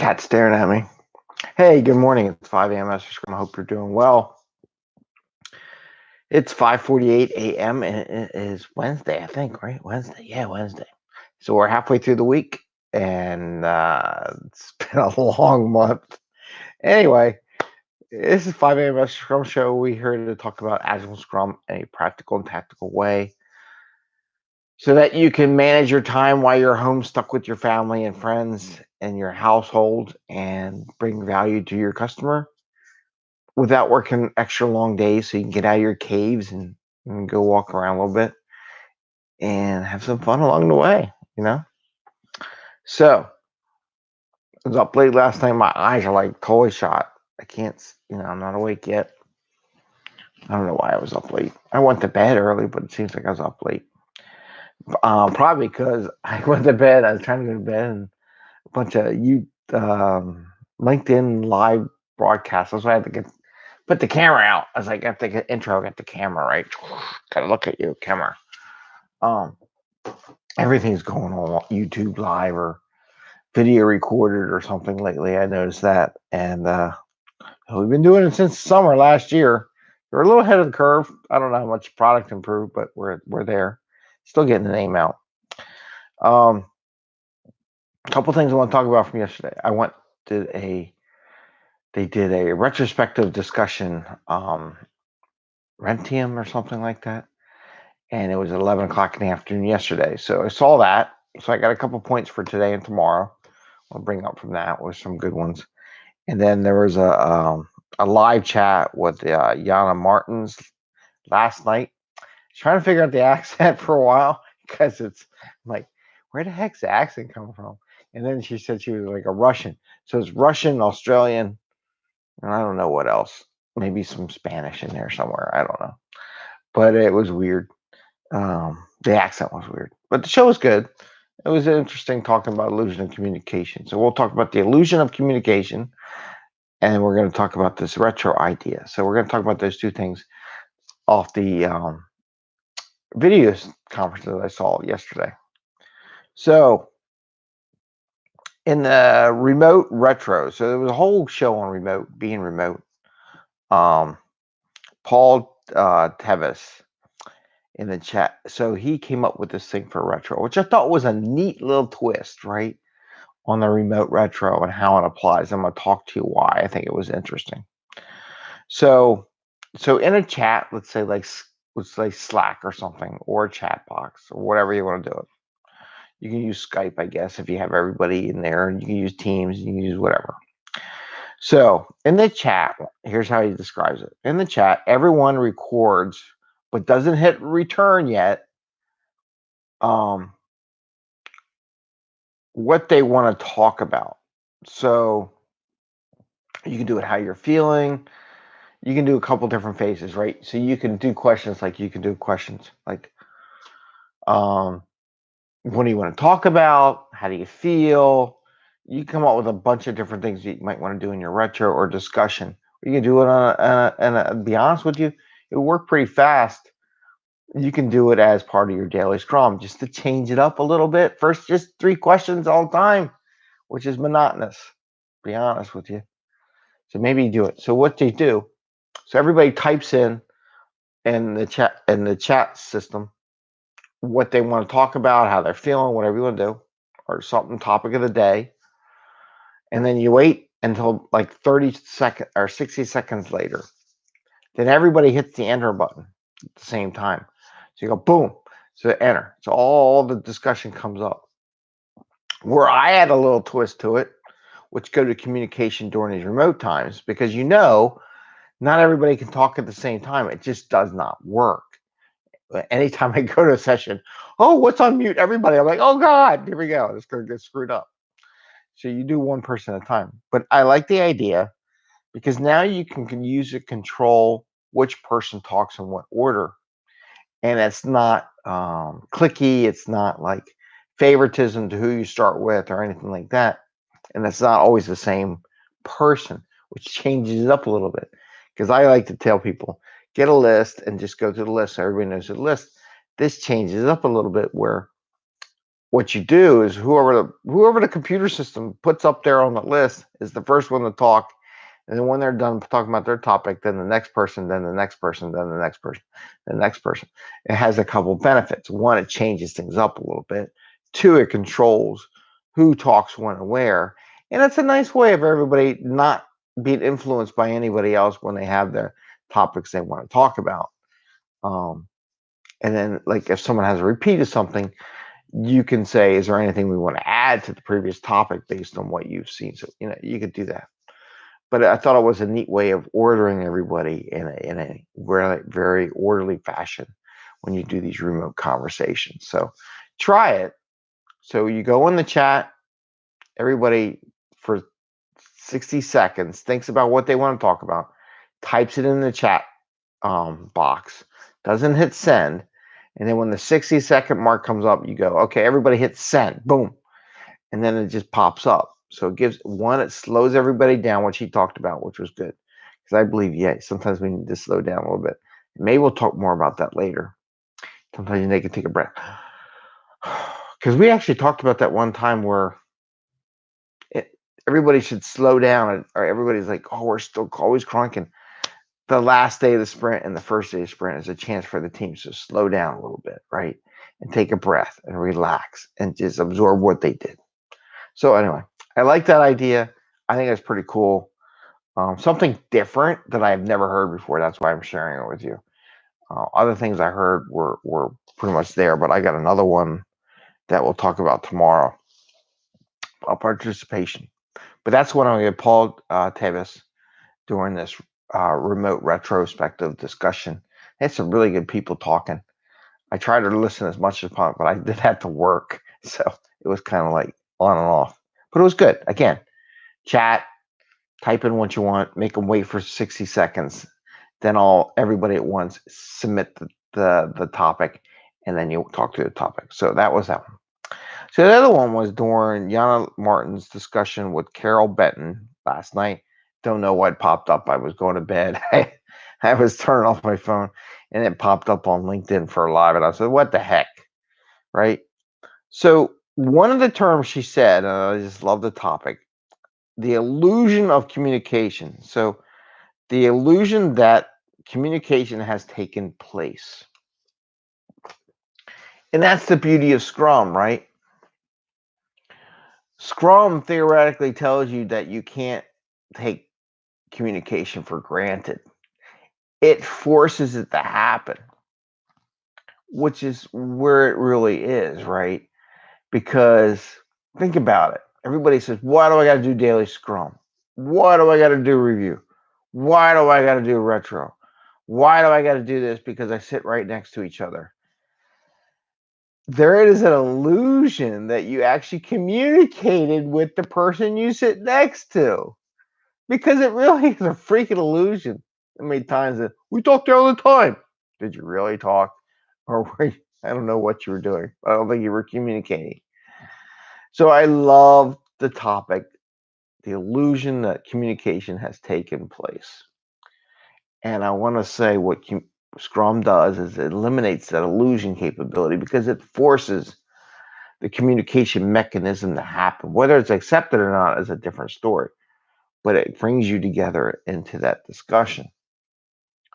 Cat staring at me. Hey, good morning. It's 5 a.m. Mester Scrum. I hope you're doing well. It's 5:48 a.m. and it is Wednesday, I think, right? Wednesday. Yeah, Wednesday. So we're halfway through the week, and it's been a long month. Anyway, this is 5 a.m. Mester Scrum Show. We're here to talk about Agile Scrum in a practical and tactical way so that you can manage your time while you're home stuck with your family and friends and your household and bring value to your customer without working extra long days, so you can get out of your caves and go walk around a little bit and have some fun along the way. So I was up late last night. My eyes are like totally shot. I can't, I'm not awake yet. I don't know why I was up late. I went to bed early, but it seems like I was up late. Probably because I went to bed. I was trying to go to bed, and a bunch of LinkedIn live broadcasts. That's why I had to put the camera out. I was like, I have to get intro, get the camera right. Gotta look at you, camera. Everything's going on YouTube live or video recorded or something lately. I noticed that, and we've been doing it since summer last year. We're a little ahead of the curve. I don't know how much product improved, but we're there. Still getting the name out. A couple things I want to talk about from yesterday. They did a retrospective discussion, Rentium or something like that, and it was 11 o'clock in the afternoon yesterday. So I saw that. So I got a couple points for today and tomorrow. I'll bring up from that with some good ones. And then there was a live chat with Yana Martins last night. Trying to figure out the accent for a while because it's like, where the heck's the accent come from? And then she said she was like a Russian. So it's Russian, Australian, and I don't know what else. Maybe some Spanish in there somewhere. I don't know. But it was weird. The accent was weird. But the show was good. It was interesting talking about illusion of communication. So we'll talk about the illusion of communication, and we're going to talk about this retro idea. So we're going to talk about those two things off the video conference that I saw yesterday. So in the remote retro, so there was a whole show on being remote. Paul Tevis in the chat. So he came up with this thing for retro, which I thought was a neat little twist, right? On the remote retro and how it applies. I'm going to talk to you why I think it was interesting. So in a chat, let's say Slack or something, or a chat box, or whatever you want to do it. You can use Skype, I guess, if you have everybody in there, and you can use Teams, you can use whatever. So in the chat, here's how he describes it. In the chat, everyone records, but doesn't hit return yet. What they want to talk about. So you can do it how you're feeling. You can do a couple different phases, right? So you can do questions like what do you want to talk about? How do you feel? You come up with a bunch of different things you might want to do in your retro or discussion. You can do it and be honest with you, it worked pretty fast. You can do it as part of your daily Scrum just to change it up a little bit. First, just 3 questions all the time, which is monotonous, be honest with you. So maybe you do it. So what they do, so everybody types in the chat system what they want to talk about, how they're feeling, whatever you want to do, or something topic of the day. And then you wait until like 30 seconds or 60 seconds later. Then everybody hits the enter button at the same time. So you go boom, so enter. So all the discussion comes up. Where I add a little twist to it, which go to communication during these remote times, because not everybody can talk at the same time. It just does not work. Anytime I go to a session, oh, what's on mute? Everybody, I'm like, oh God, here we go. It's going to get screwed up. So you do one person at a time. But I like the idea because now you can use it to control which person talks in what order. And it's not clicky. It's not like favoritism to who you start with or anything like that. And it's not always the same person, which changes it up a little bit. Because I like to tell people, get a list and just go through the list so everybody knows the list. This changes it up a little bit where what you do is whoever the computer system puts up there on the list is the first one to talk. And then when they're done talking about their topic, then the next person, then the next person, then the next person, the next person. It has a couple benefits. One, it changes things up a little bit. Two, it controls who talks when and where. And it's a nice way of everybody not being influenced by anybody else when they have their topics they want to talk about. And then, like, if someone has a repeat of something, you can say, is there anything we want to add to the previous topic based on what you've seen? So, you could do that. But I thought it was a neat way of ordering everybody in a very, very orderly fashion when you do these remote conversations. So try it. So you go in the chat, everybody for 60 seconds thinks about what they want to talk about, types it in the chat box, doesn't hit send. And then when the 60-second mark comes up, you go, okay, everybody hit send, boom. And then it just pops up. So it slows everybody down, which he talked about, which was good. Because I believe, sometimes we need to slow down a little bit. Maybe we'll talk more about that later. Sometimes you can take a breath. Because we actually talked about that one time where everybody should slow down, or everybody's like, oh, we're still always cranking. The last day of the sprint and the first day of the sprint is a chance for the teams to slow down a little bit, right? And take a breath and relax and just absorb what they did. So anyway, I like that idea. I think that's pretty cool. Something different that I've never heard before. That's why I'm sharing it with you. Other things I heard were pretty much there, but I got another one that we'll talk about tomorrow about participation. But that's what I'm going to get Paul Tevis during this remote retrospective discussion. Had some really good people talking. I tried to listen as much as possible, but I did have to work. So it was kind of like on and off. But it was good. Again, chat, type in what you want, make them wait for 60 seconds. Then everybody at once submit the topic, and then you talk to the topic. So that was that one. So the other one was during Yana Martin's discussion with Carol Benton last night. Don't know what popped up. I was going to bed. I was turning off my phone, and it popped up on LinkedIn for a live, and I said, what the heck, right? So one of the terms she said, and I just love the topic, the illusion of communication. So the illusion that communication has taken place. And that's the beauty of Scrum, right? Scrum theoretically tells you that you can't take communication for granted. It forces it to happen, which is where it really is, right? Because think about it. Everybody says, why do I got to do daily Scrum? Why do I got to do review? Why do I got to do retro? Why do I got to do this? Because I sit right next to each other. There is an illusion that you actually communicated with the person you sit next to, because it really is a freaking illusion. How many times that we talk there all the time? Did you really talk, or were you, I don't know what you were doing. I don't think you were communicating. So I love the topic, the illusion that communication has taken place. And I want to say what Scrum does is it eliminates that illusion capability, because it forces the communication mechanism to happen. Whether it's accepted or not is a different story, but it brings you together into that discussion.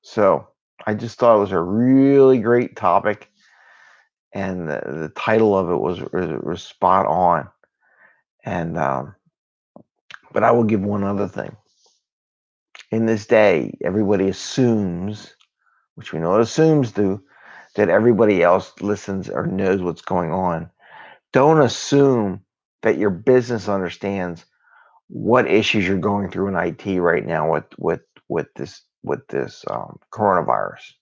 So I just thought it was a really great topic, and the title of it was spot on. And but I will give one other thing. In this day, everybody assumes, which we know what assumes do, that everybody else listens or knows what's going on. Don't assume that your business understands what issues you're going through in IT right now with this coronavirus.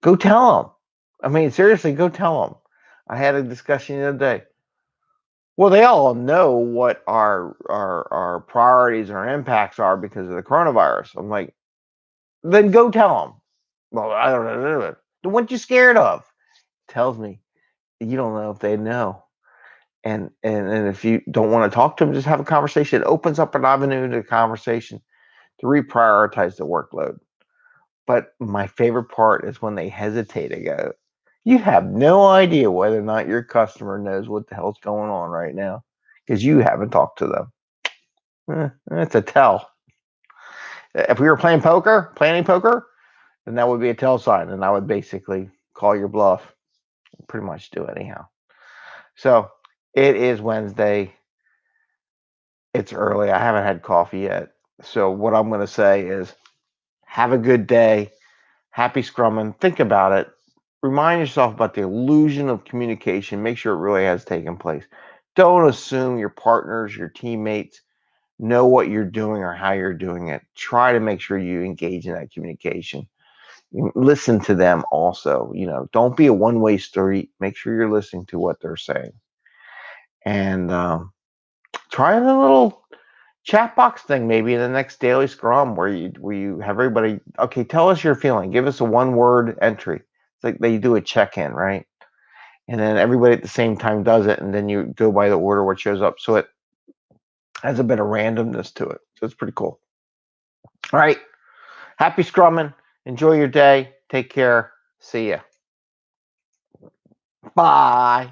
Go tell them. I mean, seriously, go tell them. I had a discussion the other day. Well, they all know what our priorities or impacts are because of the coronavirus. I'm like, then go tell them. Well, I don't know. Then what you scared of? Tells me you don't know if they know. And if you don't want to talk to them, just have a conversation. It opens up an avenue to conversation to reprioritize the workload. But my favorite part is when they hesitate. I go, You have no idea whether or not your customer knows what the hell's going on right now because you haven't talked to them. It's a tell. If we were playing planning poker, then that would be a tell sign, and I would basically call your bluff. Pretty much do anyhow. So it is Wednesday. It's early. I haven't had coffee yet. So what I'm going to say is have a good day. Happy scrumming. Think about it. Remind yourself about the illusion of communication. Make sure it really has taken place. Don't assume your partners, your teammates know what you're doing or how you're doing it. Try to make sure you engage in that communication. Listen to them also. Don't be a one-way street. Make sure you're listening to what they're saying. And try the little chat box thing maybe in the next daily scrum where you have everybody, okay, tell us your feeling. Give us a one-word entry. It's like they do a check-in, right? And then everybody at the same time does it, and then you go by the order what shows up. So it has a bit of randomness to it. So it's pretty cool. All right. Happy scrumming. Enjoy your day. Take care. See ya. Bye.